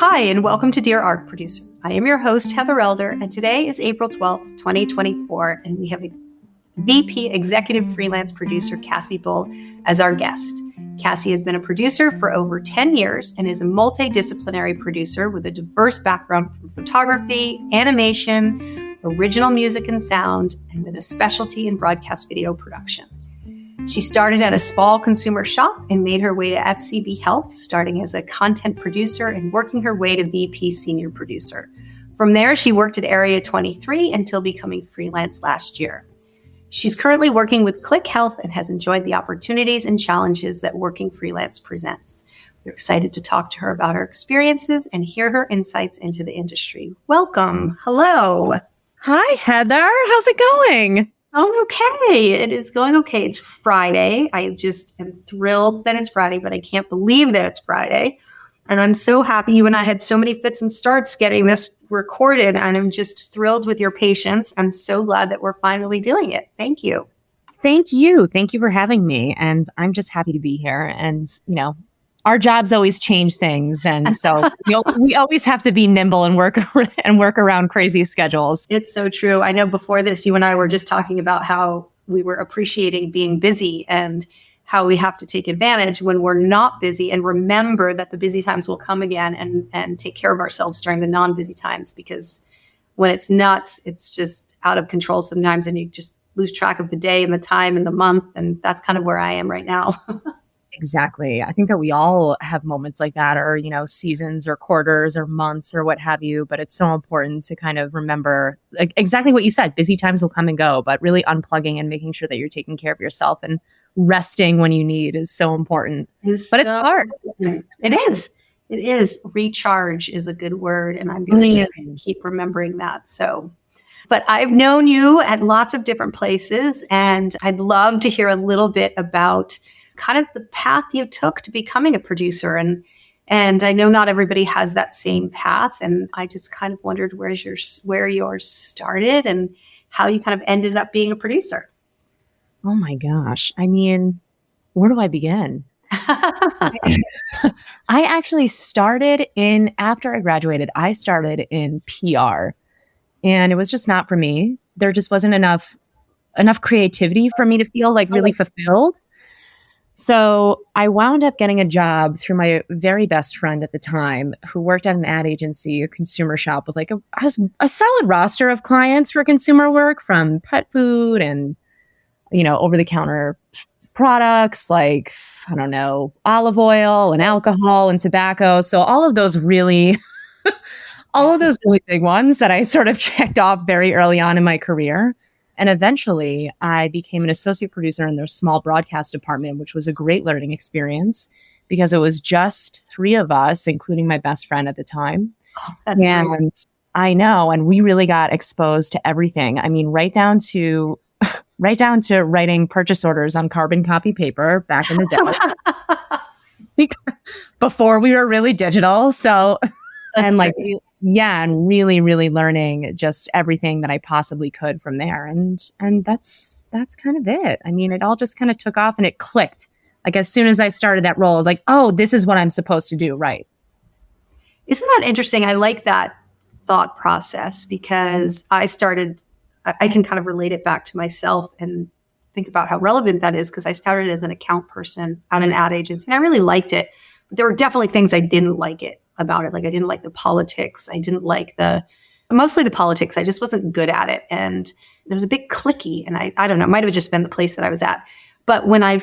Hi, and welcome to Dear Art Producer. I am your host, Heather Elder, and today is April 12th, 2024, and we have a VP Executive Freelance Producer, Cassie Bull, as our guest. Cassie has been a producer for over 10 years and is a multidisciplinary producer with a diverse background from photography, animation, original music and sound, and with a specialty in broadcast video production. She started at a small consumer shop and made her way to FCB Health, starting as a content producer and working her way to VP Senior Producer. From there, she worked at Area 23 until becoming freelance last year. She's currently working with Click Health and has enjoyed the opportunities and challenges that working freelance presents. We're excited to talk to her about her experiences and hear her insights into the industry. Welcome. Hello. Hi, Heather. How's it going? Oh, okay. It is going okay. It's Friday. I just am thrilled that it's Friday, but I can't believe that it's Friday. And I'm so happy you and I had so many fits and starts getting this recorded. And I'm just thrilled with your patience. I'm so glad that we're finally doing it. Thank you. Thank you. Thank you for having me. And I'm just happy to be here. And, you know, our jobs always change things. And so we always have to be nimble and work around crazy schedules. It's so true. I know before this, you and I were just talking about how we were appreciating being busy and how we have to take advantage when we're not busy and remember that the busy times will come again and take care of ourselves during the non-busy times, because when it's nuts, it's just out of control sometimes and you just lose track of the day and the time and the month. And that's kind of where I am right now. Exactly. I think that we all have moments like that, or, you know, seasons or quarters or months or what have you. But it's so important to kind of remember like exactly what you said. Busy times will come and go, but really unplugging and making sure that you're taking care of yourself and resting when you need is so important. It's hard. It is. It is. Recharge is a good word. And I'm going to keep remembering that. So, but I've known you at lots of different places, and I'd love to hear a little bit about kind of the path you took to becoming a producer. And I know not everybody has that same path. And I just kind of wondered where yours started and how you kind of ended up being a producer. Oh my gosh. I mean, where do I begin? I actually after I graduated, I started in PR, and it was just not for me. There just wasn't enough creativity for me to feel like really fulfilled. So I wound up getting a job through my very best friend at the time, who worked at an ad agency, a consumer shop with like a solid roster of clients for consumer work, from pet food and, you know, over-the-counter products like, I don't know, olive oil and alcohol and tobacco. So all of those really big ones that I sort of checked off very early on in my career. And eventually I became an associate producer in their small broadcast department, which was a great learning experience because it was just 3 of us, including my best friend at the time. Oh, that's great. I know. And we really got exposed to everything. I mean, right down to writing purchase orders on carbon copy paper back in the day before we were really digital. So, that's and great. and really, really learning just everything that I possibly could from there. And that's kind of it. I mean, it all just kind of took off and it clicked. Like as soon as I started that role, I was like, oh, this is what I'm supposed to do. Right. Isn't that interesting? I like that thought process because I can kind of relate it back to myself and think about how relevant that is, because I started as an account person at an ad agency and I really liked it. But there were definitely things I didn't like about it. Like I didn't like the politics. I didn't like mostly the politics. I just wasn't good at it. And there was a bit clicky. And I don't know, it might have just been the place that I was at. But when I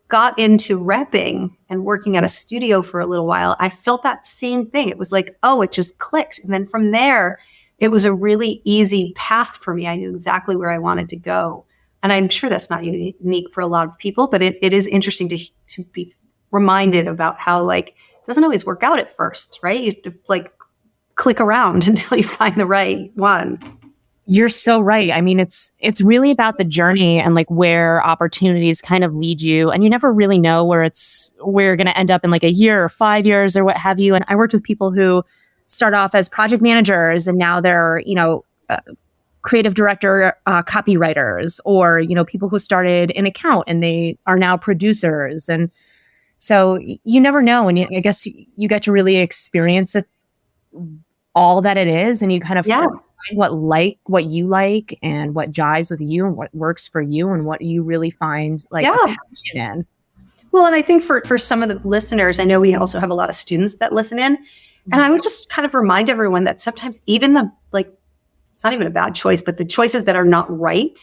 got into repping and working at a studio for a little while, I felt that same thing. It was like, oh, it just clicked. And then from there, it was a really easy path for me. I knew exactly where I wanted to go. And I'm sure that's not unique for a lot of people, but it is interesting to be reminded about how like, it doesn't always work out at first, right? You have to like click around until you find the right one. You're so right. I mean, it's really about the journey and like where opportunities kind of lead you. And you never really know where you're going to end up in like a year or 5 years or what have you. And I worked with people who start off as project managers and now they're, you know, creative director, copywriters, or, you know, people who started in account and they are now producers. And so you never know. And I guess you get to really experience it all that it is, and you kind of Yeah. find what you like and what jives with you and what works for you and what you really find like a passion in. Well, and I think for some of the listeners, I know we also have a lot of students that listen in, and I would just kind of remind everyone that sometimes even it's not even a bad choice, but the choices that are not right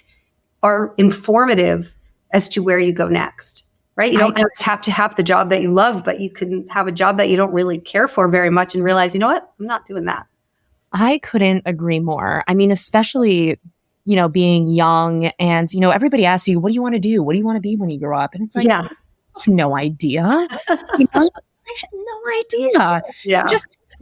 are informative as to where you go next, right? You don't always have to have the job that you love, but you can have a job that you don't really care for very much and realize, you know what, I'm not doing that. I couldn't agree more. I mean, especially, being young and, everybody asks you, what do you want to do? What do you want to be when you grow up? And it's like, Yeah. I have no idea. I have no idea. Yeah.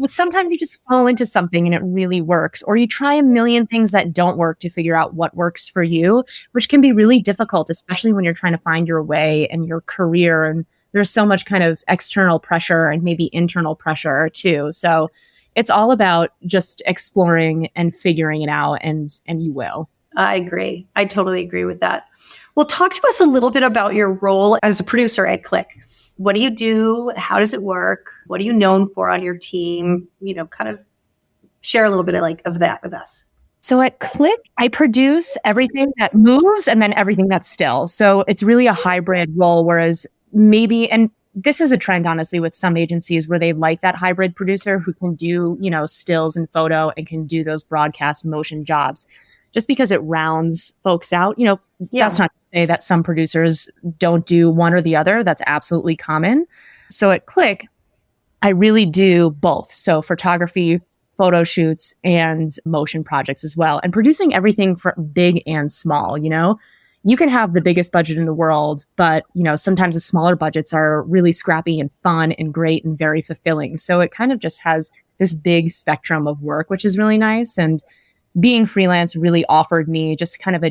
Sometimes you just fall into something and it really works, or you try a million things that don't work to figure out what works for you, which can be really difficult, especially when you're trying to find your way and your career. And there's so much kind of external pressure and maybe internal pressure too. So it's all about just exploring and figuring it out, and you will. I agree. I totally agree with that. Well, talk to us a little bit about your role as a producer at Click. What do you do? How does it work? What are you known for on your team? Kind of share a little bit of that with us. So at Click, I produce everything that moves and then everything that's still. So it's really a hybrid role, whereas and this is a trend, honestly, with some agencies where they like that hybrid producer who can do, stills and photo and can do those broadcast motion jobs, just because it rounds folks out. That's not to say that some producers don't do one or the other. That's absolutely common. So at Click, I really do both. So photography, photo shoots, and motion projects as well. And producing everything for big and small, you can have the biggest budget in the world, but, sometimes the smaller budgets are really scrappy and fun and great and very fulfilling. So it kind of just has this big spectrum of work, which is really nice. And being freelance really offered me just kind of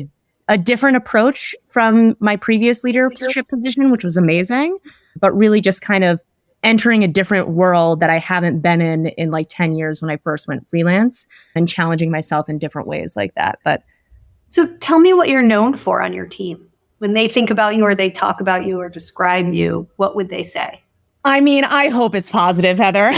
a different approach from my previous leadership position, which was amazing, but really just kind of entering a different world that I haven't been in like 10 years when I first went freelance, and challenging myself in different ways like that. But so tell me what you're known for on your team. When they think about you or they talk about you or describe you, what would they say? I mean, I hope it's positive, Heather.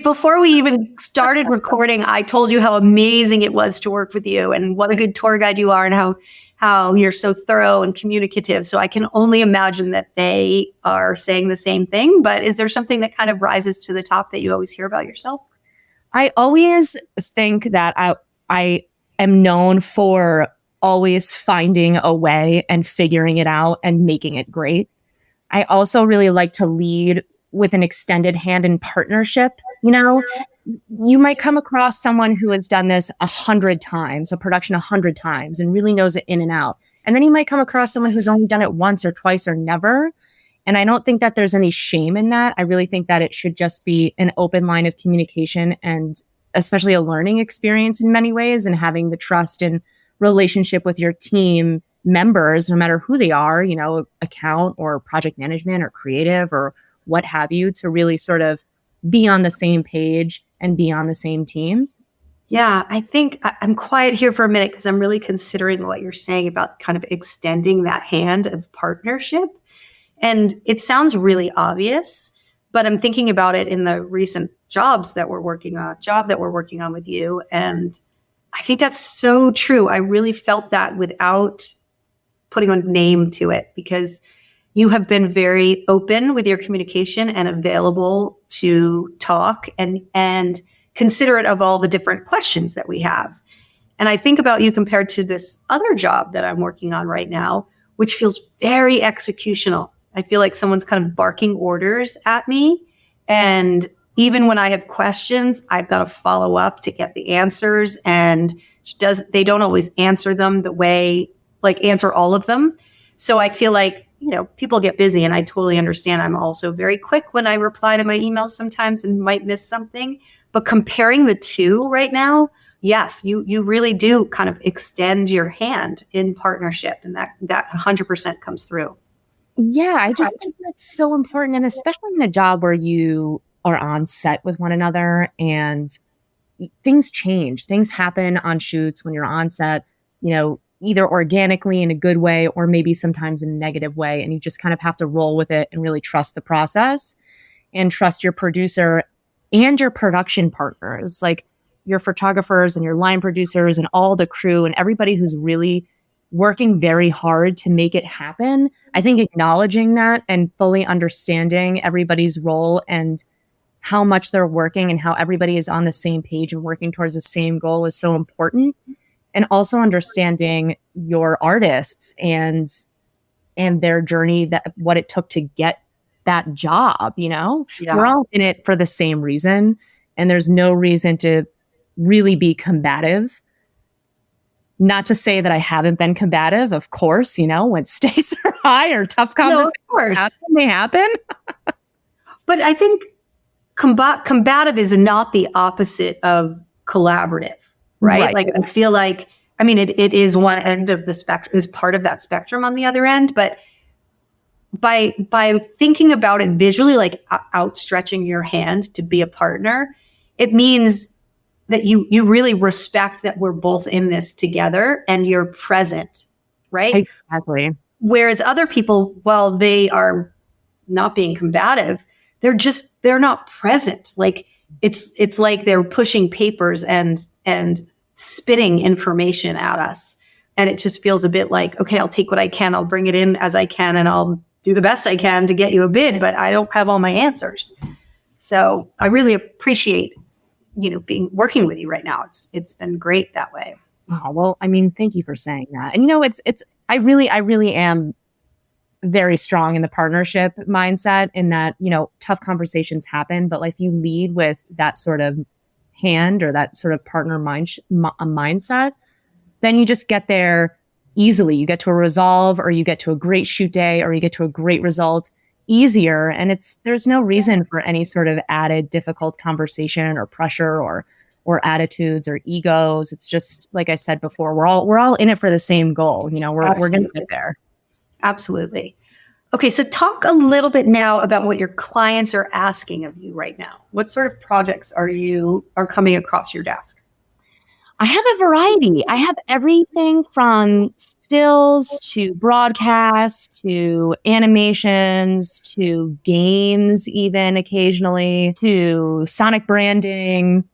Before we even started recording, I told you how amazing it was to work with you and what a good tour guide you are and how you're so thorough and communicative. So I can only imagine that they are saying the same thing. But is there something that kind of rises to the top that you always hear about yourself? I always think that I am known for always finding a way and figuring it out and making it great. I also really like to lead with an extended hand in partnership. You might come across someone who has done this 100 times, a production 100 times, and really knows it in and out. And then you might come across someone who's only done it once or twice or never. And I don't think that there's any shame in that. I really think that it should just be an open line of communication, and especially a learning experience in many ways, and having the trust and relationship with your team members, no matter who they are, account or project management or creative or what have you, to really sort of be on the same page and be on the same team. Yeah, I think I'm quiet here for a minute because I'm really considering what you're saying about kind of extending that hand of partnership. And it sounds really obvious, but I'm thinking about it in the recent job that we're working on with you. And I think that's so true. I really felt that without putting a name to it, because you have been very open with your communication and available to talk and considerate of all the different questions that we have. And I think about you compared to this other job that I'm working on right now, which feels very executional. I feel like someone's kind of barking orders at me. And even when I have questions, I've got to follow up to get the answers. And they don't always answer them the way, answer all of them. So I feel like, people get busy, and I totally understand. I'm also very quick when I reply to my emails sometimes and might miss something. But comparing the two right now, yes, you really do kind of extend your hand in partnership, and that 100% comes through. Yeah, I just think that's so important. And especially in a job where you are on set with one another and things change, things happen on shoots when you're on set, either organically in a good way or maybe sometimes in a negative way. And you just kind of have to roll with it and really trust the process and trust your producer and your production partners, like your photographers and your line producers and all the crew and everybody who's really working very hard to make it happen. I think acknowledging that and fully understanding everybody's role and how much they're working and how everybody is on the same page and working towards the same goal is so important. And also understanding your artists and their journey, that what it took to get that job, you know? Yeah. We're all in it for the same reason. And there's no reason to really be combative. Not to say that I haven't been combative, of course, you know, when stakes are high or tough conversations happen, they happen. But I think combative is not the opposite of collaborative, right? Like, I feel like, I mean, it is one end of the spectrum, is part of that spectrum on the other end. But by thinking about it visually, like outstretching your hand to be a partner, it means that you really respect that we're both in this together and you're present, right? Exactly. Whereas other people, while they are not being combative, they're not present. Like it's like they're pushing papers and spitting information at us. And it just feels a bit like, okay, I'll take what I can, I'll bring it in as I can, and I'll do the best I can to get you a bid, but I don't have all my answers. So I really appreciate, you know, working with you right now. It's been great that way. Oh, well, I mean, thank you for saying that. And you know, I really am very strong in the partnership mindset, in that, you know, tough conversations happen, but like you lead with that sort of hand or that sort of partner mindset, then you just get there easily. You get to a resolve, or you get to a great shoot day, or you get to a great result easier. And there's no reason for any sort of added difficult conversation or pressure or attitudes or egos. It's just, like I said before, we're all in it for the same goal. You know, we're going to get there. Absolutely. Okay. So talk a little bit now about what your clients are asking of you right now. What sort of projects are coming across your desk? I have a variety. I have everything from stills to broadcast to animations to games, even occasionally, to sonic branding.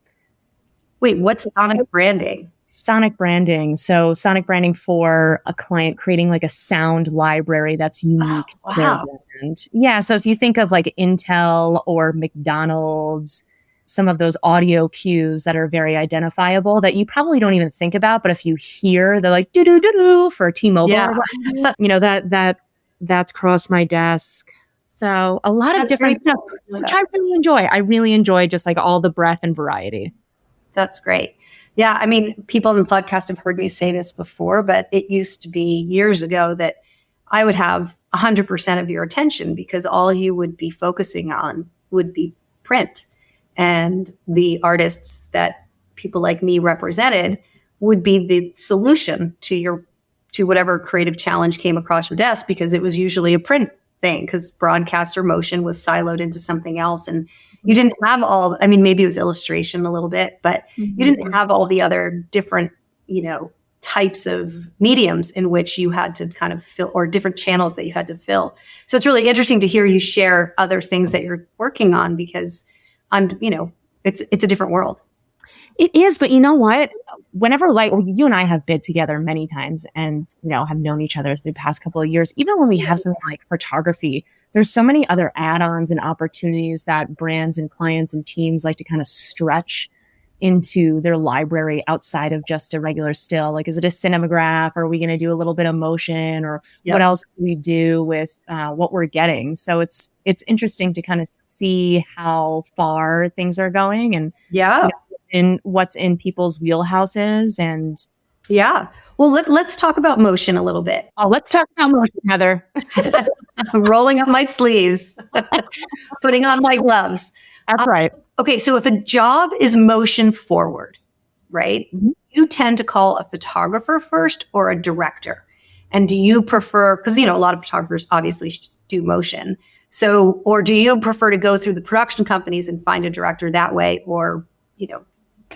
Wait, what's sonic branding? Sonic branding. So sonic branding for a client, creating like a sound library that's unique to their brand. Yeah. So if you think of like Intel or McDonald's, some of those audio cues that are very identifiable that you probably don't even think about, but if you hear, they're like do for T-Mobile. Yeah. You know, that's crossed my desk. So a lot of different stuff, which I really enjoy. I really enjoy just like all the breadth and variety. That's great. Yeah. I mean, people in the podcast have heard me say this before, but it used to be years ago that I would have 100% of your attention because all you would be focusing on would be print. And the artists that people like me represented would be the solution to whatever creative challenge came across your desk, because it was usually a print thing, because broadcast or motion was siloed into something else. And you didn't have maybe it was illustration a little bit, but you didn't have all the other different, you know, types of mediums in which you had to kind of fill, or different channels that you had to fill. So it's really interesting to hear you share other things that you're working on, because it's a different world. It is, but you know what? Whenever you and I have bid together many times and, you know, have known each other through the past couple of years, even when we have something like photography, there's so many other add-ons and opportunities that brands and clients and teams like to kind of stretch into their library outside of just a regular still. Like, is it a cinematograph? Or are we going to do a little bit of motion? Or what else can we do with what we're getting? So it's interesting to kind of see how far things are going and what's in people's wheelhouses. And well, let's talk about motion a little bit. Oh, let's talk about motion, Heather. I'm rolling up my sleeves, putting on my gloves. That's right. Okay, so if a job is motion forward, right, you tend to call a photographer first or a director. And do you prefer, because, you know, a lot of photographers obviously do motion. So, or do you prefer to go through the production companies and find a director that way, or, you know,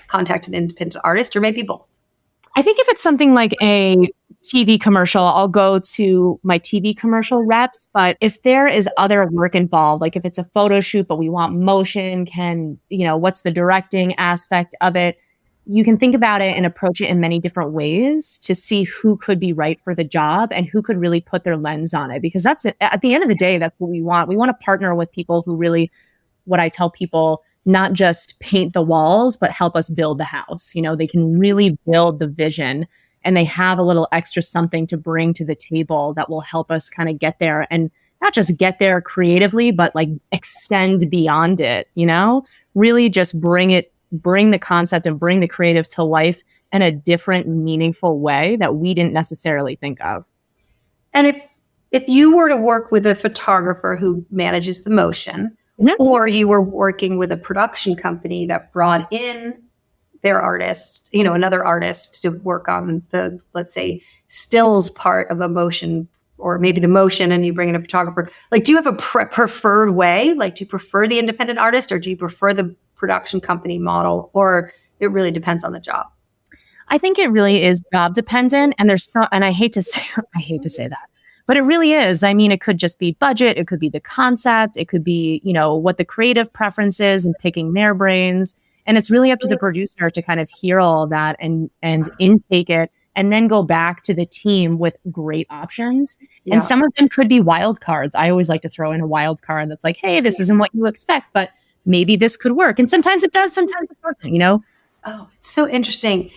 contact an independent artist, or maybe both? I think if it's something like a TV commercial, I'll go to my TV commercial reps. But if there is other work involved, like if it's a photo shoot, but we want motion, what's the directing aspect of it? You can think about it and approach it in many different ways to see who could be right for the job and who could really put their lens on it. Because that's it. At the end of the day, that's what we want. We want to partner with people who really, what I tell people, not just paint the walls, but help us build the house. They can really build the vision and they have a little extra something to bring to the table that will help us kind of get there, and not just get there creatively, but like extend beyond it, really just bring the concept and bring the creative to life in a different, meaningful way that we didn't necessarily think of. And if you were to work with a photographer who manages the motion, or you were working with a production company that brought in their artist, another artist to work on the, let's say, stills part of a motion, or maybe the motion, and you bring in a photographer, like, do you have a preferred way? Like, do you prefer the independent artist, or do you prefer the production company model, or it really depends on the job? I think it really is job dependent. And and I hate to say that, but it really is. I mean, it could just be budget. It could be the concept. It could be, what the creative preference is and picking their brains. And it's really up to the producer to kind of hear all of that and intake it, and then go back to the team with great options. Yeah. And some of them could be wild cards. I always like to throw in a wild card that's like, hey, this isn't what you expect, but maybe this could work. And sometimes it does, sometimes it doesn't, Oh, it's so interesting.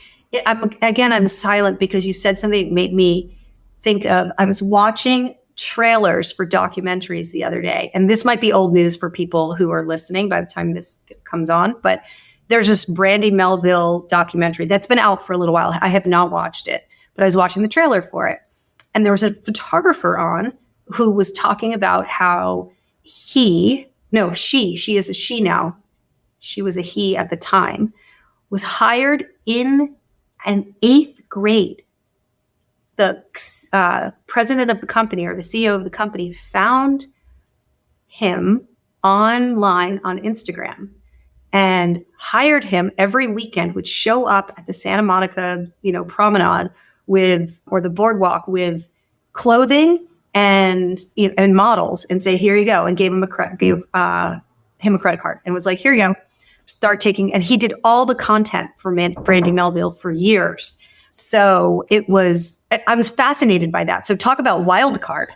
I'm silent because you said something that made me think of, I was watching trailers for documentaries the other day, and this might be old news for people who are listening by the time this comes on, but there's this Brandy Melville documentary that's been out for a little while. I have not watched it, but I was watching the trailer for it. And there was a photographer on who was talking about how she is a she now. She was a he at the time, was hired in an 8th grade. The president of the company, or the CEO of the company, found him online on Instagram and hired him every weekend, would show up at the Santa Monica, promenade or the boardwalk with clothing and models, and say, here you go, and gave him a credit card, and was like, here you go, start taking. And he did all the content for Brandy Melville for years. So I was fascinated by that. So talk about wild card,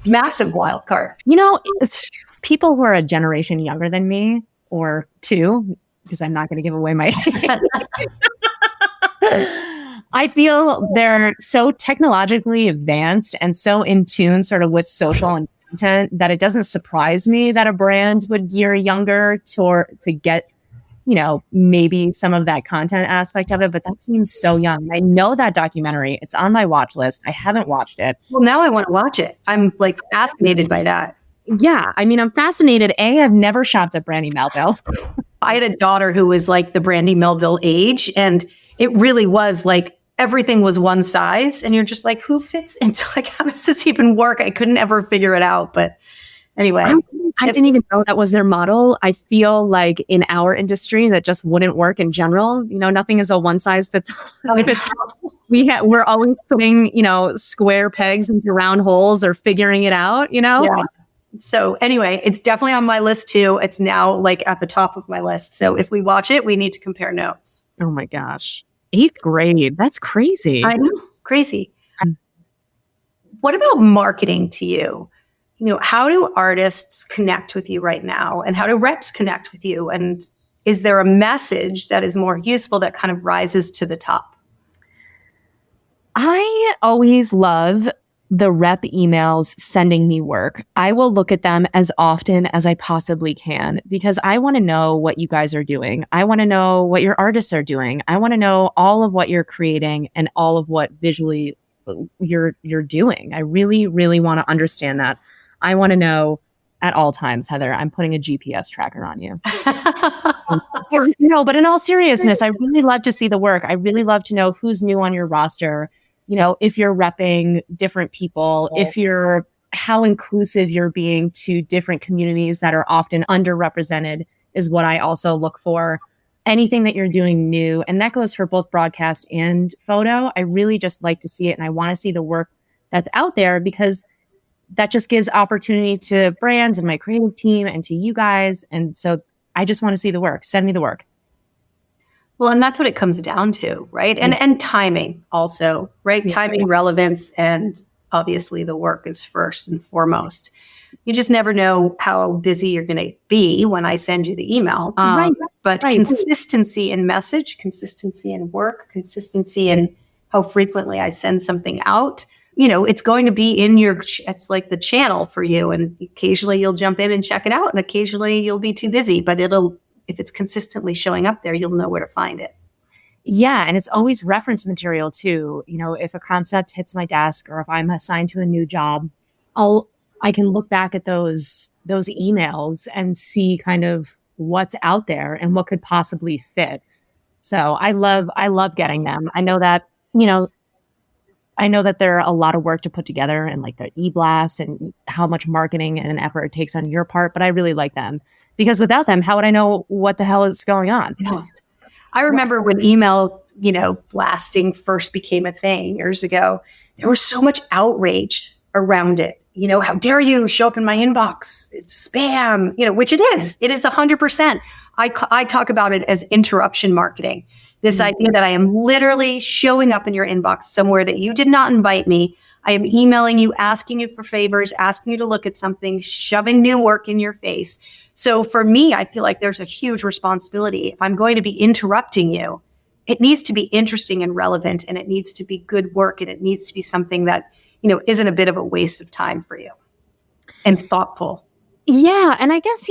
massive wild card. It's people who are a generation younger than me, or two, because I'm not going to give away my I feel they're so technologically advanced and so in tune sort of with social and content that it doesn't surprise me that a brand would gear younger to get, maybe some of that content aspect of it, but that seems so young. I know that documentary. It's on my watch list. I haven't watched it. Well, now I want to watch it. I'm like fascinated by that. Yeah. I mean, I'm fascinated. I've never shopped at Brandy Melville. I had a daughter who was like the Brandy Melville age, and it really was like everything was one size, and you're just like, who fits into, like, how does this even work? I couldn't ever figure it out. But anyway, I didn't even know that was their model. I feel like in our industry that just wouldn't work in general. Nothing is a one size fits all. We're always putting, square pegs into round holes or figuring it out, Yeah. So anyway, it's definitely on my list too. It's now like at the top of my list. So if we watch it, we need to compare notes. Oh my gosh. 8th grade. That's crazy. I know. Crazy. What about marketing to you? How do artists connect with you right now, and how do reps connect with you? And is there a message that is more useful that kind of rises to the top? I always love the rep emails sending me work. I will look at them as often as I possibly can, because I want to know what you guys are doing. I want to know what your artists are doing. I want to know all of what you're creating and all of what visually you're doing. I really, really want to understand that. I want to know at all times, Heather, I'm putting a GPS tracker on you. No, but in all seriousness, I really love to see the work. I really love to know who's new on your roster. If you're repping different people, how inclusive you're being to different communities that are often underrepresented is what I also look for. anything that you're doing new, and that goes for both broadcast and photo, I really just like to see it. And I want to see the work that's out there, because that just gives opportunity to brands and my creative team and to you guys. And so I just want to see the work. Send me the work. Well, and that's what it comes down to, right? And timing also, right? Yeah. Timing, relevance, and obviously the work is first and foremost. You just never know how busy you're going to be when I send you the email. But consistency in message, consistency in work, consistency in how frequently I send something out, it's going to be in it's like the channel for you. And occasionally you'll jump in and check it out. And occasionally you'll be too busy, but if it's consistently showing up there, you'll know where to find it. Yeah. And it's always reference material too. If a concept hits my desk or if I'm assigned to a new job, I can look back at those emails and see kind of what's out there and what could possibly fit. So I love getting them. I know that they're a lot of work to put together, and like the e-blast and how much marketing and effort it takes on your part, but I really like them, because without them, how would I know what the hell is going on? Yeah. I remember when email, blasting first became a thing years ago, there was so much outrage around it. How dare you show up in my inbox? It's spam, which it is. It is 100%. I talk about it as interruption marketing. This idea that I am literally showing up in your inbox somewhere that you did not invite me. I am emailing you, asking you for favors, asking you to look at something, shoving new work in your face. So for me, I feel like there's a huge responsibility. If I'm going to be interrupting you, it needs to be interesting and relevant, and it needs to be good work, and it needs to be something that, isn't a bit of a waste of time for you and thoughtful. Yeah. And I guess,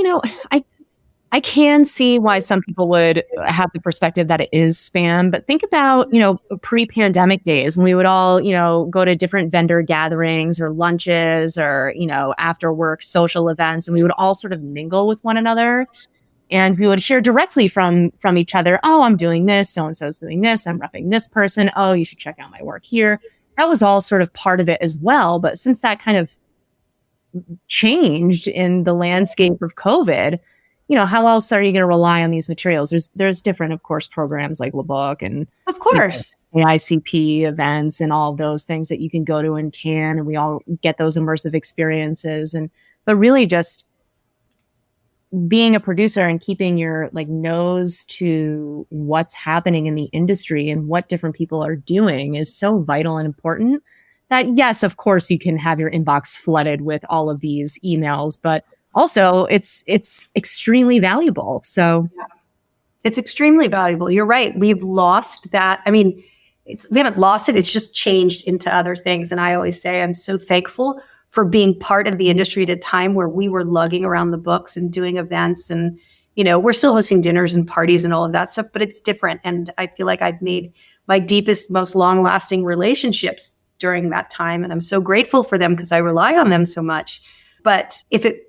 I can see why some people would have the perspective that it is spam, but think about, pre-pandemic days when we would all, go to different vendor gatherings or lunches or, after work social events, and we would all sort of mingle with one another, and we would share directly from each other. Oh, I'm doing this. So-and-so's doing this. I'm repping this person. Oh, you should check out my work here. That was all sort of part of it as well. But since that kind of changed in the landscape of COVID, how else are you going to rely on these materials? There's different, of course, programs like LaBook and of course AICP events and all of those things that you can go to and can, and we all get those immersive experiences. But really just being a producer and keeping your nose to what's happening in the industry and what different people are doing is so vital and important that, yes, of course, you can have your inbox flooded with all of these emails, but also it's extremely valuable. So it's extremely valuable. You're right. We've lost that. I mean, we haven't lost it. It's just changed into other things. And I always say I'm so thankful for being part of the industry at a time where we were lugging around the books and doing events, and we're still hosting dinners and parties and all of that stuff, but it's different. And I feel like I've made my deepest, most long-lasting relationships during that time, and I'm so grateful for them because I rely on them so much. But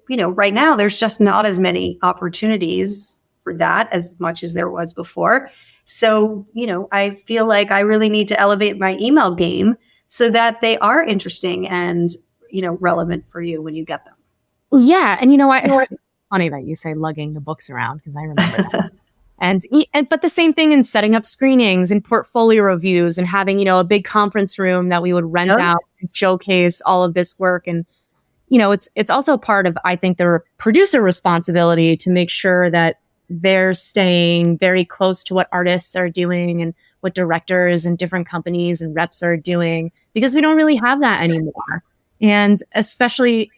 right now, there's just not as many opportunities for that as much as there was before. So, I feel like I really need to elevate my email game so that they are interesting and, relevant for you when you get them. Yeah. And it's funny that you say lugging the books around, because I remember that. But the same thing in setting up screenings and portfolio reviews and having, a big conference room that we would rent out and showcase all of this work. And, it's also part of, I think, the producer responsibility to make sure that they're staying very close to what artists are doing and what directors and different companies and reps are doing, because we don't really have that anymore. And especially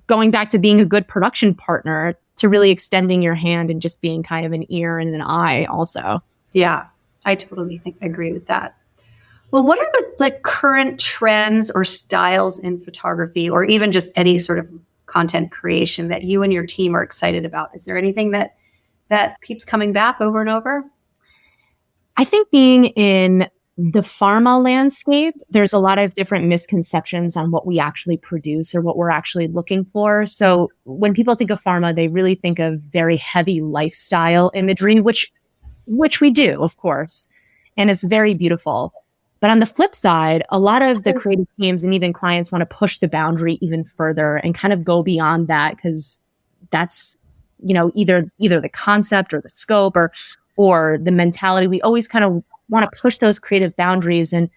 going back to being a good production partner, to really extending your hand and just being kind of an ear and an eye also. Yeah, I totally agree with that. Well, what are the current trends or styles in photography, or even just any sort of content creation that you and your team are excited about? Is there anything that keeps coming back over and over? I think being in the pharma landscape, there's a lot of different misconceptions on what we actually produce or what we're actually looking for. So when people think of pharma, they really think of very heavy lifestyle imagery, which we do, of course, and it's very beautiful. But on the flip side, a lot of the creative teams and even clients want to push the boundary even further and kind of go beyond that, because that's, either the concept or the scope or or the mentality. We always kind of want to push those creative boundaries and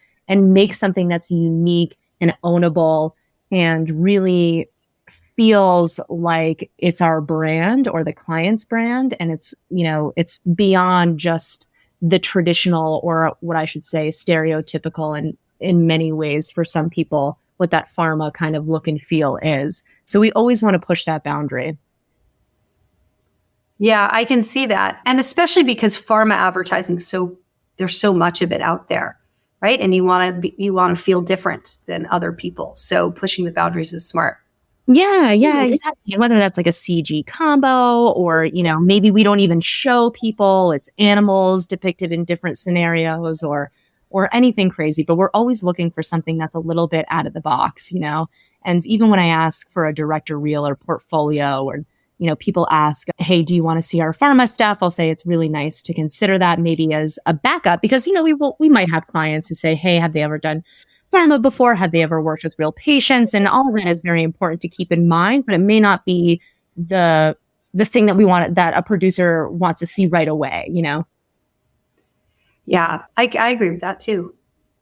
make something that's unique and ownable and really feels like it's our brand or the client's brand. And it's, it's beyond just the traditional, or what I should say, stereotypical, and in many ways for some people, what that pharma kind of look and feel is. So we always want to push that boundary. Yeah, I can see that. And especially because pharma advertising, there's so much of it out there, right? And you want to feel different than other people. So pushing the boundaries is smart. Yeah, exactly. And whether that's like a CG combo, or, maybe we don't even show people, it's animals depicted in different scenarios, or anything crazy, but we're always looking for something that's a little bit out of the box, And even when I ask for a director reel or portfolio, or, people ask, hey, do you want to see our pharma stuff? I'll say it's really nice to consider that maybe as a backup, because, we might have clients who say, hey, have they ever done pharma before? Have they ever worked with real patients? And all of that is very important to keep in mind, but it may not be the thing that a producer wants to see right away, Yeah, I agree with that too.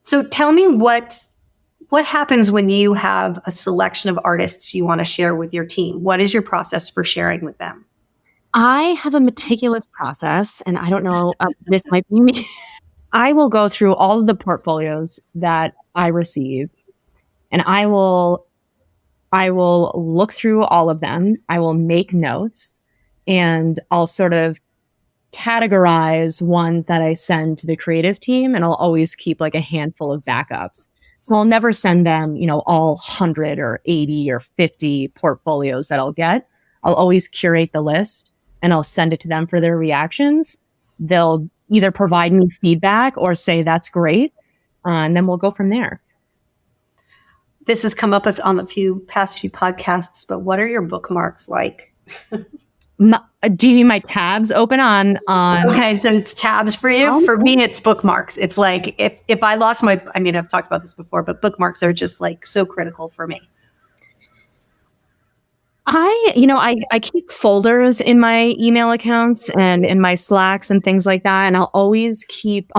So tell me what happens when you have a selection of artists you want to share with your team? What is your process for sharing with them? I have a meticulous process, and I don't know, this might be me. I will go through all of the portfolios that I receive, and I will look through all of them. I will make notes, and I'll sort of categorize ones that I send to the creative team, and I'll always keep like a handful of backups. So I'll never send them, all 100 or 80 or 50 portfolios that I'll get. I'll always curate the list, and I'll send it to them for their reactions. They'll either provide me feedback or say, that's great. And then we'll go from there. This has come up on the past few podcasts, but what are your bookmarks like? Do you mean my tabs open on? Okay, so it's tabs for you. For me, it's bookmarks. It's like if I lost I've talked about this before, but bookmarks are just like so critical for me. I keep folders in my email accounts and in my Slacks and things like that. And I'll always keep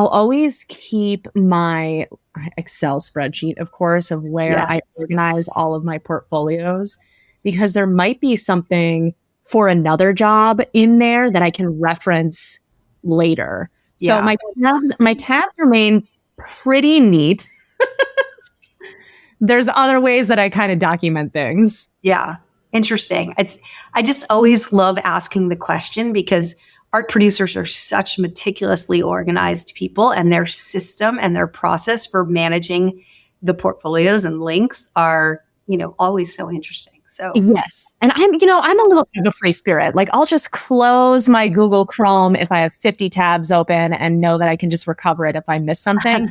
my Excel spreadsheet, of course, of where I organize all of my portfolios, because there might be something for another job in there that I can reference later. So my tabs remain pretty neat. There's other ways that I kind of document things. Yeah. Interesting. I just always love asking the question, because art producers are such meticulously organized people, and their system and their process for managing the portfolios and links are, always so interesting. So yes. And I'm a little bit of a free spirit. Like, I'll just close my Google Chrome if I have 50 tabs open and know that I can just recover it if I miss something.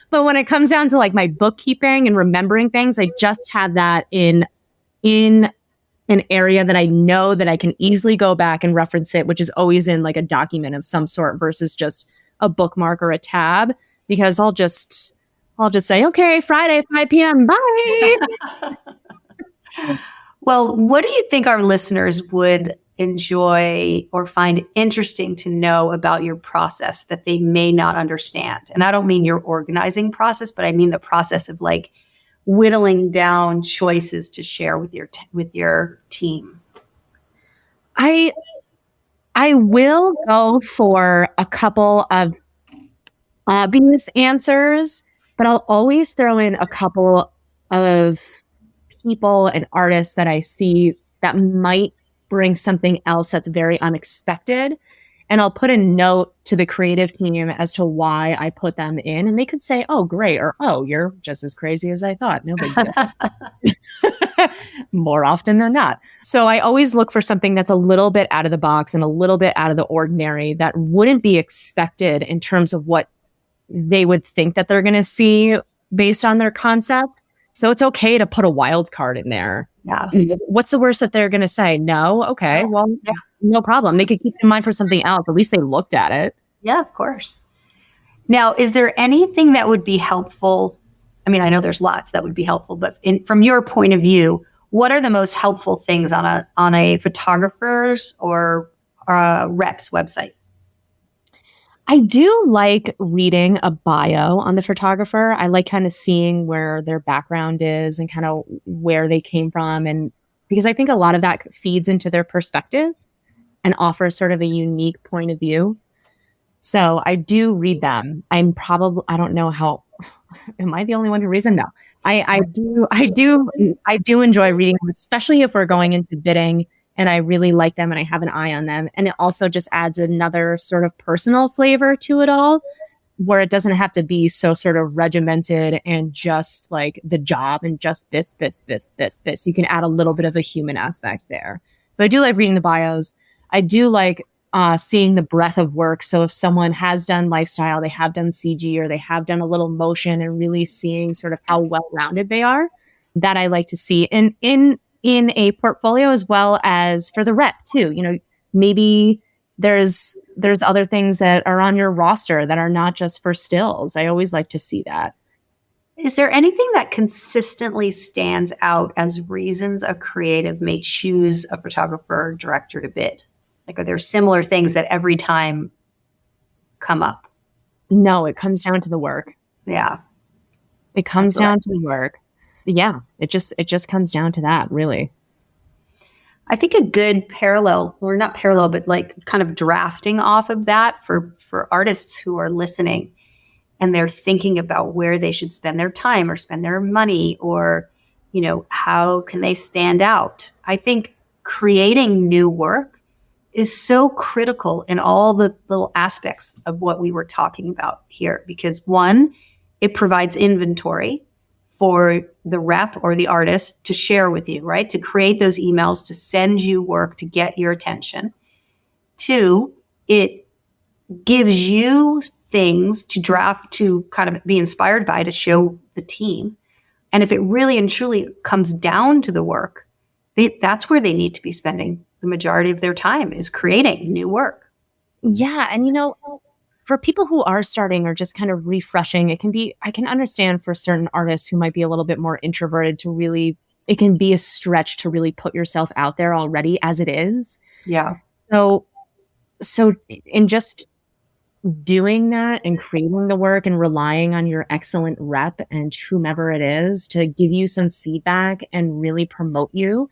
But when it comes down to like my bookkeeping and remembering things, I just have that in an area that I know that I can easily go back and reference it, which is always in like a document of some sort versus just a bookmark or a tab, because I'll just say, okay, Friday, 5 p.m. Bye. Well, what do you think our listeners would enjoy or find interesting to know about your process that they may not understand? And I don't mean your organizing process, but I mean the process of like whittling down choices to share with your team. I will go for a couple of obvious answers, but I'll always throw in a couple of people and artists that I see that might bring something else that's very unexpected. And I'll put a note to the creative team as to why I put them in. And they could say, oh, great. Or, oh, you're just as crazy as I thought. No big deal. More often than not. So I always look for something that's a little bit out of the box and a little bit out of the ordinary that wouldn't be expected in terms of what they would think that they're going to see based on their concept. So it's okay to put a wild card in there. Yeah. What's the worst that they're going to say? No. Okay. Well, yeah, no problem. They could keep in mind for something else. At least they looked at it. Yeah, of course. Now, is there anything that would be helpful? I mean, I know there's lots that would be helpful, but from your point of view, what are the most helpful things on a photographer's or a rep's website? I do like reading a bio on the photographer. I like kind of seeing where their background is and kind of where they came from. And because I think a lot of that feeds into their perspective and offers sort of a unique point of view. So I do read them. I don't know how, am I the only one who reads them? No, I do enjoy reading them, especially if we're going into bidding and I really like them and I have an eye on them. And it also just adds another sort of personal flavor to it all, where it doesn't have to be so sort of regimented and just like the job and just this. You can add a little bit of a human aspect there. So I do like reading the bios. I do like seeing the breadth of work. So if someone has done lifestyle, they have done CG, or they have done a little motion, and really seeing sort of how well-rounded they are, that I like to see in a portfolio, as well as for the rep too. You know, maybe there's other things that are on your roster that are not just for stills. I always like to see that. Is there anything that consistently stands out as reasons a creative may choose a photographer or director to bid? Like, are there similar things that every time come up? No, it comes down to the work. Yeah. It comes down to the work. Yeah. It just comes down to that, really. I think a good parallel, or not parallel, but like kind of drafting off of that for artists who are listening and they're thinking about where they should spend their time or spend their money, or, you know, how can they stand out? I think creating new work is so critical in all the little aspects of what we were talking about here, because one, it provides inventory for the rep or the artist to share with you, right? To create those emails, to send you work, to get your attention. Two, it gives you things to draft, to kind of be inspired by, to show the team. And if it really and truly comes down to the work, that's where they need to be spending the majority of their time, is creating new work. Yeah. And, you know, for people who are starting or just kind of refreshing, I can understand for certain artists who might be a little bit more introverted to really, it can be a stretch to really put yourself out there already as it is. Yeah. So in just doing that and creating the work and relying on your excellent rep and whomever it is to give you some feedback and really promote you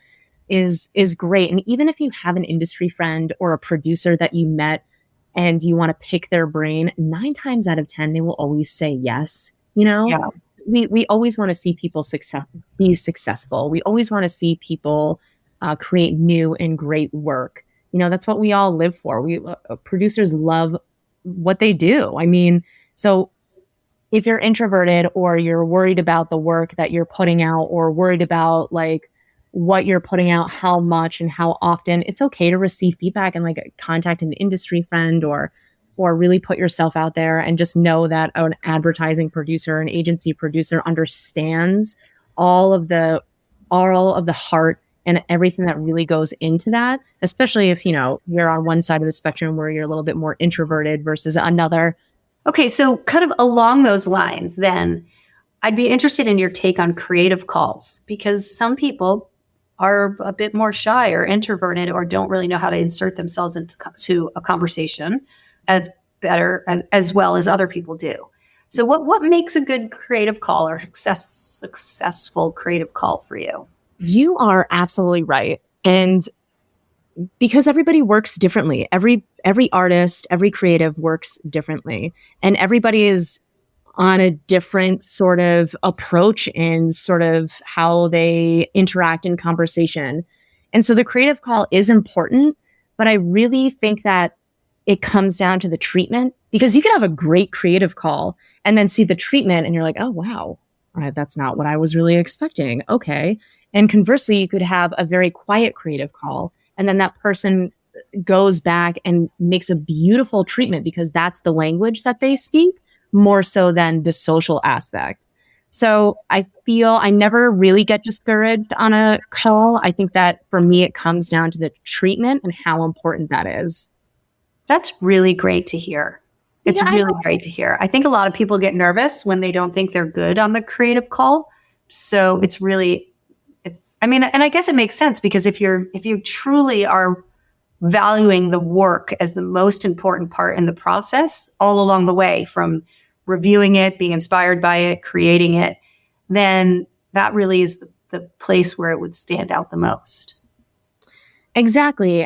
is great. And even if you have an industry friend or a producer that you met and you want to pick their brain, 9 times out of 10, they will always say yes. You know, Yeah. We always want to see people be successful. We always want to see people create new and great work. You know, that's what we all live for. Producers love what they do. I mean, so if you're introverted or you're worried about the work that you're putting out, or worried about like what you're putting out, how much and how often, it's okay to receive feedback and like contact an industry friend, or really put yourself out there, and just know that an advertising producer, an agency producer understands all of the heart and everything that really goes into that, especially if, you know, you're on one side of the spectrum where you're a little bit more introverted versus another. Okay, so kind of along those lines, then I'd be interested in your take on creative calls, because some people are a bit more shy or introverted, or don't really know how to insert themselves into a conversation as well as other people do. So what makes a good creative call, or successful creative call for you? You are absolutely right. And because everybody works differently, every artist, every creative works differently, and everybody is on a different sort of approach in sort of how they interact in conversation. And so the creative call is important, but I really think that it comes down to the treatment, because you can have a great creative call and then see the treatment and you're like, oh, wow, that's not what I was really expecting. Okay. And conversely, you could have a very quiet creative call, and then that person goes back and makes a beautiful treatment because that's the language that they speak, more so than the social aspect. So I feel I never really get discouraged on a call. I think that for me, it comes down to the treatment and how important that is. That's really great to hear. It's really great to hear. I think a lot of people get nervous when they don't think they're good on the creative call. So I mean, and I guess it makes sense, because if you truly are valuing the work as the most important part in the process all along the way, from reviewing it, being inspired by it, creating it, then that really is the place where it would stand out the most. Exactly.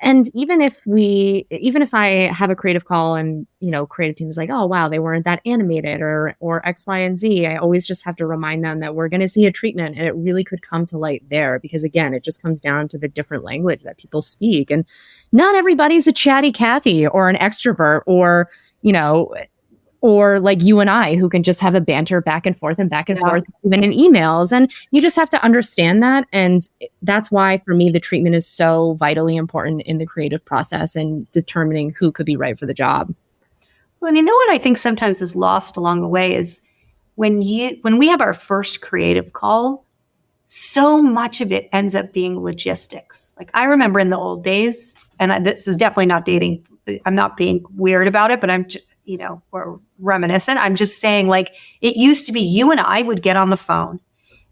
And even if I have a creative call and, creative team is like, oh, wow, they weren't that animated or X, Y, and Z, I always just have to remind them that we're going to see a treatment, and it really could come to light there, because again, it just comes down to the different language that people speak. And not everybody's a chatty Cathy or an extrovert or like you and I, who can just have a banter back and forth, even in emails. And you just have to understand that. And that's why, for me, the treatment is so vitally important in the creative process and determining who could be right for the job. Well, and you know what I think sometimes is lost along the way is when we have our first creative call, so much of it ends up being logistics. Like, I remember in the old days, and this is definitely not dating, I'm not being weird about it, but I'm or reminiscent. I'm just saying, like, it used to be you and I would get on the phone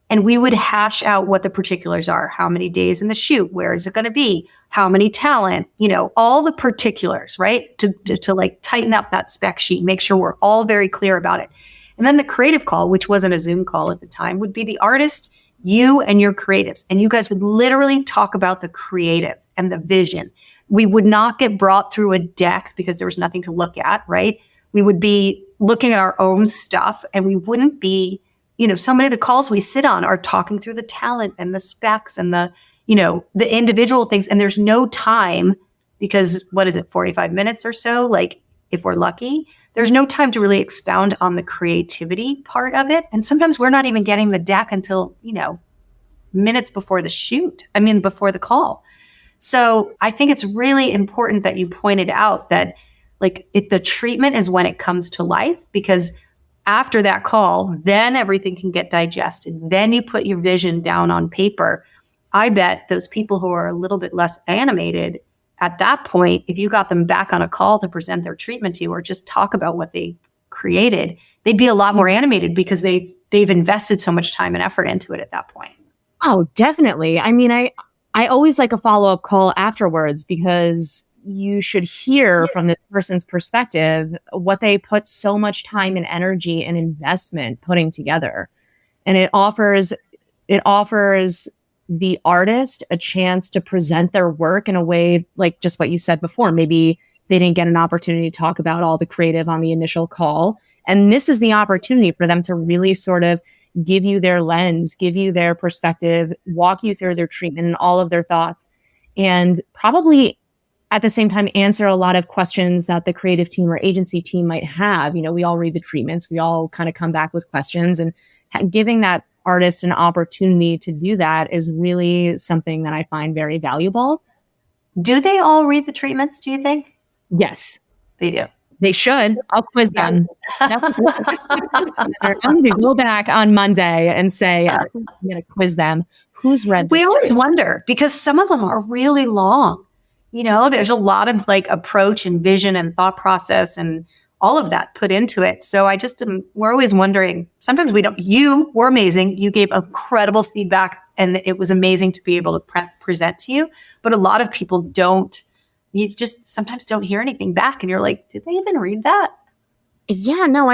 and we would hash out what the particulars are. How many days in the shoot? Where is it going to be? How many talent? All the particulars, right? To like tighten up that spec sheet, make sure we're all very clear about it. And then the creative call, which wasn't a Zoom call at the time, would be the artist, you and your creatives. And you guys would literally talk about the creative and the vision. We would not get brought through a deck because there was nothing to look at, right? We would be looking at our own stuff, and we wouldn't be, so many of the calls we sit on are talking through the talent and the specs and the individual things. And there's no time, because what is it, 45 minutes or so? Like, if we're lucky, there's no time to really expound on the creativity part of it. And sometimes we're not even getting the deck until, minutes before before the call. So I think it's really important that you pointed out that, like, the treatment is when it comes to life, because after that call, then everything can get digested. Then you put your vision down on paper. I bet those people who are a little bit less animated at that point, if you got them back on a call to present their treatment to you or just talk about what they created, they'd be a lot more animated because they've invested so much time and effort into it at that point. Oh, definitely. I mean, I always like a follow-up call afterwards, because you should hear from this person's perspective what they put so much time and energy and investment putting together. And it offers the artist a chance to present their work in a way, like just what you said before. Maybe they didn't get an opportunity to talk about all the creative on the initial call. And this is the opportunity for them to really sort of give you their lens, give you their perspective, walk you through their treatment and all of their thoughts, and probably at the same time answer a lot of questions that the creative team or agency team might have. We all read the treatments, we all kind of come back with questions, and giving that artist an opportunity to do that is really something that I find very valuable. Do they all read the treatments, do you think? Yes. They do. They should. I'll quiz them. I'm going to go back on Monday and say, I'm going to quiz them. Who's read this? We always wonder, because some of them are really long. There's a lot of like approach and vision and thought process and all of that put into it. So we're always wondering, sometimes you were amazing. You gave incredible feedback, and it was amazing to be able to present to you. But a lot of people don't. You just sometimes don't hear anything back, and you're like, did they even read that? Yeah, no,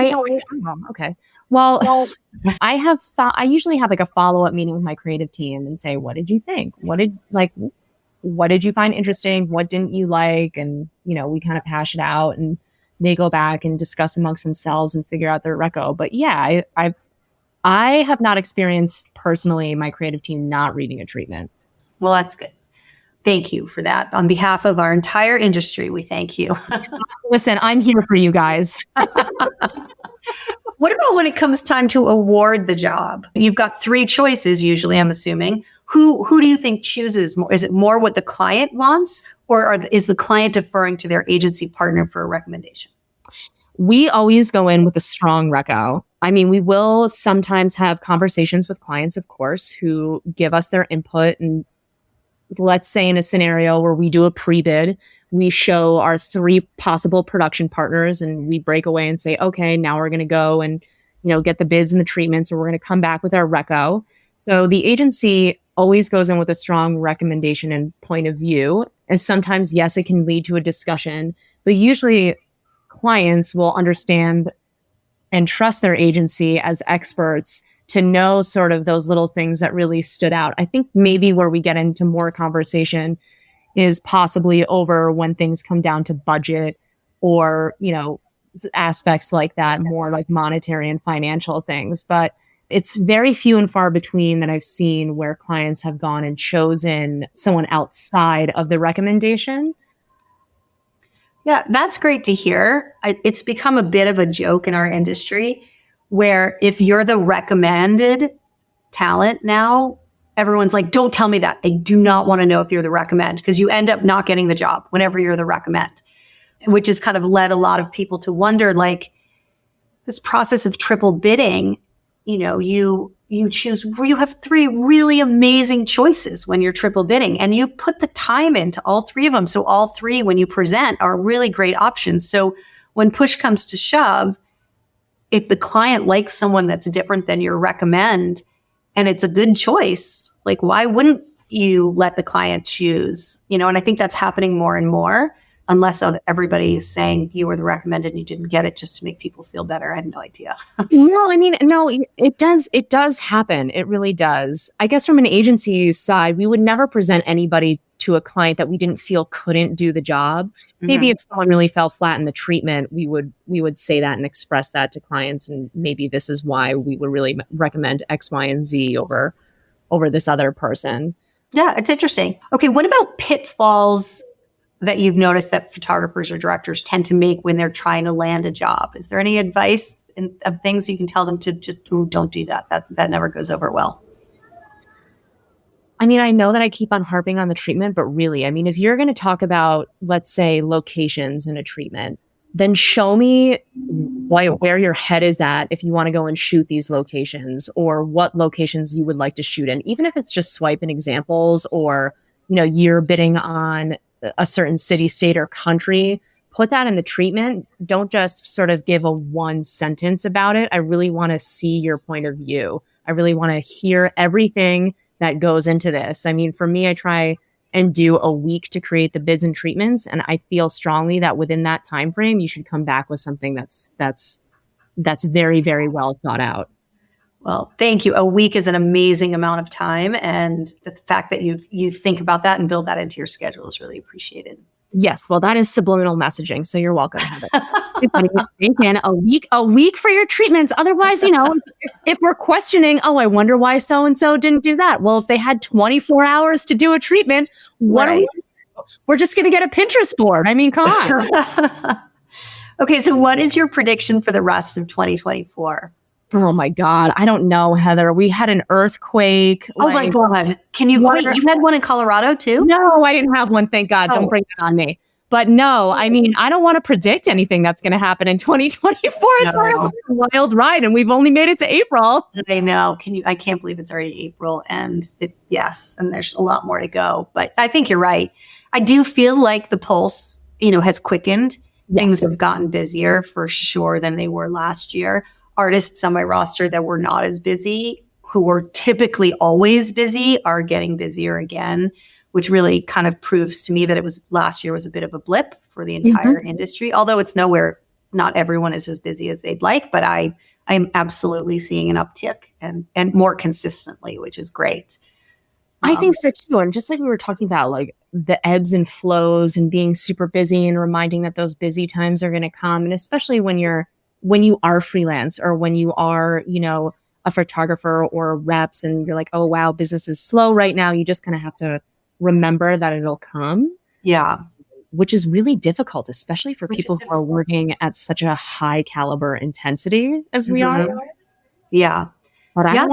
okay. Well, I usually have like a follow-up meeting with my creative team and say, what did you think? What did you find interesting? What didn't you like? And, we kind of hash it out, and they go back and discuss amongst themselves and figure out their reco. But yeah, I have not experienced personally my creative team not reading a treatment. Well, that's good. Thank you for that. On behalf of our entire industry, we thank you. Listen, I'm here for you guys. What about when it comes time to award the job? You've got 3 choices, usually, I'm assuming. Who do you think chooses more? Is it more what the client wants, or is the client deferring to their agency partner for a recommendation? We always go in with a strong reco. I mean, we will sometimes have conversations with clients, of course, who give us their input. And let's say in a scenario where we do a pre-bid, we show our 3 possible production partners, and we break away and say, okay, now we're going to go and, get the bids and the treatments, or we're going to come back with our reco. So the agency always goes in with a strong recommendation and point of view. And sometimes, yes, it can lead to a discussion, but usually clients will understand and trust their agency as experts to know sort of those little things that really stood out. I think maybe where we get into more conversation is possibly over when things come down to budget or, aspects like that, more like monetary and financial things. But it's very few and far between that I've seen where clients have gone and chosen someone outside of the recommendation. Yeah, that's great to hear. It's become a bit of a joke in our industry where if you're the recommended talent now, everyone's like, don't tell me that. I do not want to know if you're the recommend, because you end up not getting the job whenever you're the recommend, which has kind of led a lot of people to wonder, like, this process of triple bidding, you choose, you have three really amazing choices when you're triple bidding, and you put the time into all three of them. So all three, when you present, are really great options. So when push comes to shove, if the client likes someone that's different than your recommend and it's a good choice, like, why wouldn't you let the client choose? And I think that's happening more and more, unless everybody is saying you were the recommended and you didn't get it just to make people feel better. I have no idea. No, it does happen. It really does. I guess from an agency side, we would never present anybody to a client that we didn't feel couldn't do the job. Mm-hmm. Maybe if someone really fell flat in the treatment, we would say that and express that to clients. And maybe this is why we would really recommend X, Y, and Z over this other person. Yeah, it's interesting. Okay, what about pitfalls that you've noticed that photographers or directors tend to make when they're trying to land a job? Is there any advice of things you can tell them to just, don't do that? That never goes over well. I mean, I know that I keep on harping on the treatment, but really, if you're going to talk about, let's say, locations in a treatment, then show me where your head is at if you want to go and shoot these locations, or what locations you would like to shoot in, even if it's just swiping examples, or, you're bidding on a certain city, state, or country. Put that in the treatment. Don't just sort of give a one sentence about it. I really want to see your point of view. I really want to hear everything that goes into this. For me, I try and do a week to create the bids and treatments, and I feel strongly that within that time frame, you should come back with something that's very, very well thought out. Well, thank you. A week is an amazing amount of time, and the fact that you think about that and build that into your schedule is really appreciated. Yes, well, that is subliminal messaging, so you're welcome to have it. a week for your treatments. Otherwise, if we're questioning, I wonder why so-and-so didn't do that. Well, if they had 24 hours to do a treatment, we're just going to get a Pinterest board. Come on. Okay, so what is your prediction for the rest of 2024? Oh my God. I don't know, Heather. We had an earthquake. Oh my God. Wait, you had one in Colorado too? No, I didn't have one. Thank God. Don't bring that on me. But no, I don't want to predict anything that's going to happen in 2024. It's a wild ride, and we've only made it to April. I know. I can't believe it's already April, and yes, and there's a lot more to go. But I think you're right. I do feel like the pulse, has quickened. Yes. Things have gotten busier for sure than they were last year. Artists on my roster that were not as busy, who were typically always busy, are getting busier again, which really kind of proves to me that last year was a bit of a blip for the entire industry. Although it's nowhere, not everyone is as busy as they'd like, but I am absolutely seeing an uptick and more consistently, which is great. I think so too. And just like we were talking about, like the ebbs and flows and being super busy and reminding that those busy times are going to come. And especially when you are freelance, or when you are, a photographer or reps, and you're like, oh, wow, business is slow right now. You just kind of have to remember that it'll come. Yeah. Which is really difficult, especially for people who are working at such a high caliber intensity as we are. Yeah. But I don't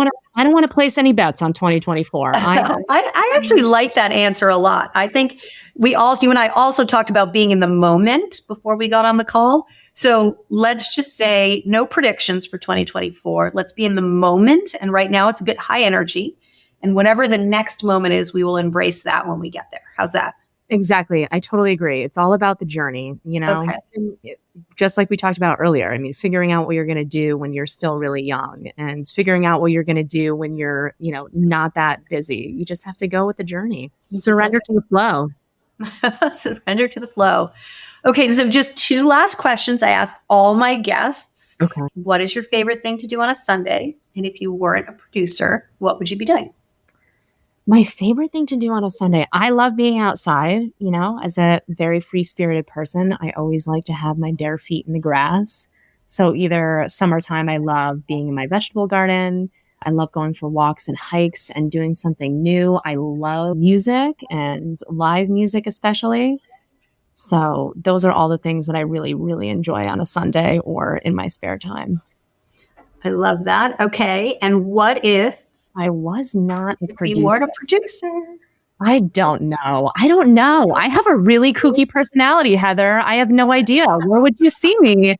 want to place any bets on 2024. I actually like that answer a lot. I think you and I also talked about being in the moment before we got on the call. So let's just say no predictions for 2024. Let's be in the moment. And right now it's a bit high energy. And whatever the next moment is, we will embrace that when we get there. How's that? Exactly. I totally agree. It's all about the journey, Okay. Just like we talked about earlier. Figuring out what you're going to do when you're still really young, and figuring out what you're going to do when you're, not that busy. You just have to go with the journey. Surrender to the flow. Surrender to the flow. Okay, so just 2 last questions I ask all my guests. Okay. What is your favorite thing to do on a Sunday? And if you weren't a producer, what would you be doing? My favorite thing to do on a Sunday, I love being outside, as a very free-spirited person. I always like to have my bare feet in the grass. So either summertime, I love being in my vegetable garden. I love going for walks and hikes and doing something new. I love music and live music especially. So those are all the things that I really, really enjoy on a Sunday or in my spare time. I love that. Okay. And what if I was not a producer? You weren't a producer. I don't know. I have a really kooky personality, Heather. I have no idea. Where would you see me?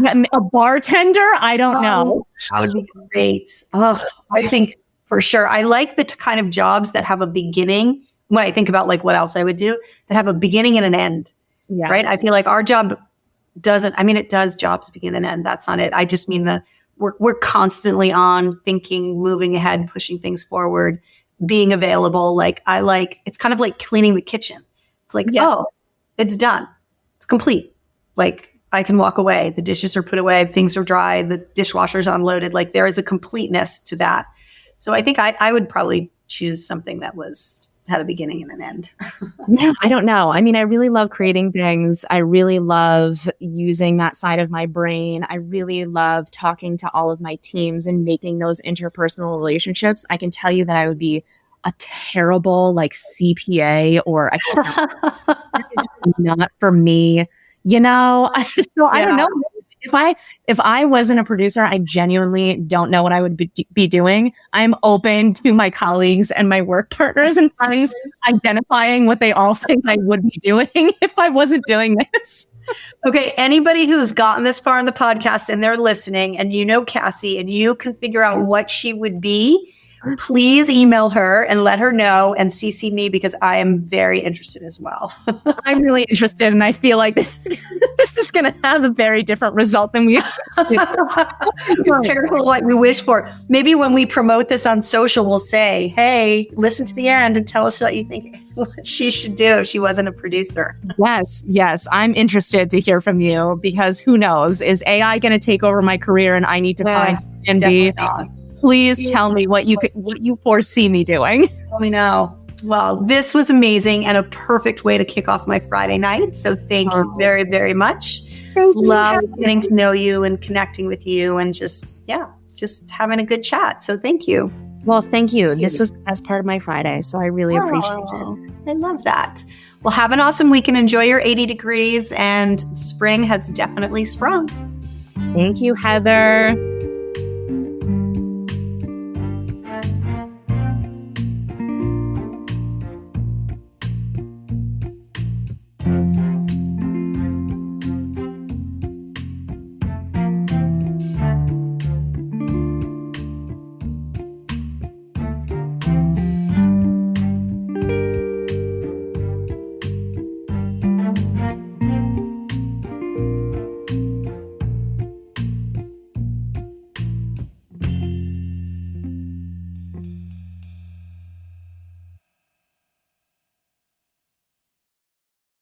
A bartender? I don't know. That would be great. Oh, I think for sure. I like the kind of jobs that have a beginning. When I think about like what else I would do, that have a beginning and an end. Yeah. Right. I feel like our job doesn't. I mean, it does. Jobs begin and end. That's not it. I just mean we're constantly on, thinking, moving ahead, pushing things forward, being available. Like it's kind of like cleaning the kitchen. It's like, oh, it's done. It's complete. Like I can walk away. The dishes are put away. Things are dry. The dishwasher's unloaded. Like there is a completeness to that. So I think I would probably choose something that had a beginning and an end. Yeah, I don't know. I mean, I really love creating things. I really love using that side of my brain. I really love talking to all of my teams and making those interpersonal relationships. I can tell you that I would be a terrible CPA or that is not for me. I don't know. If I wasn't a producer, I genuinely don't know what I would be doing. I'm open to my colleagues and my work partners and friends identifying what they all think I would be doing if I wasn't doing this. Okay, anybody who's gotten this far in the podcast and they're listening and Cassie and you can figure out what she would be, please email her and let her know and CC me because I am very interested as well. I'm really interested and I feel like this is going to have a very different result than we expected. Be careful what we wish for. Maybe when we promote this on social, we'll say, hey, listen to the end and tell us what you think what she should do if she wasn't a producer. Yes. I'm interested to hear from you because who knows? Is AI going to take over my career and I need to find and be... Please tell me what you foresee me doing. Let me know. Well, this was amazing and a perfect way to kick off my Friday night. So thank you very, very much. Love getting to know you and connecting with you and just having a good chat. So thank you. Well, thank you. This was as part of my Friday. So I really appreciate it. I love that. Well, have an awesome week and enjoy your 80 degrees. And spring has definitely sprung. Thank you, Heather.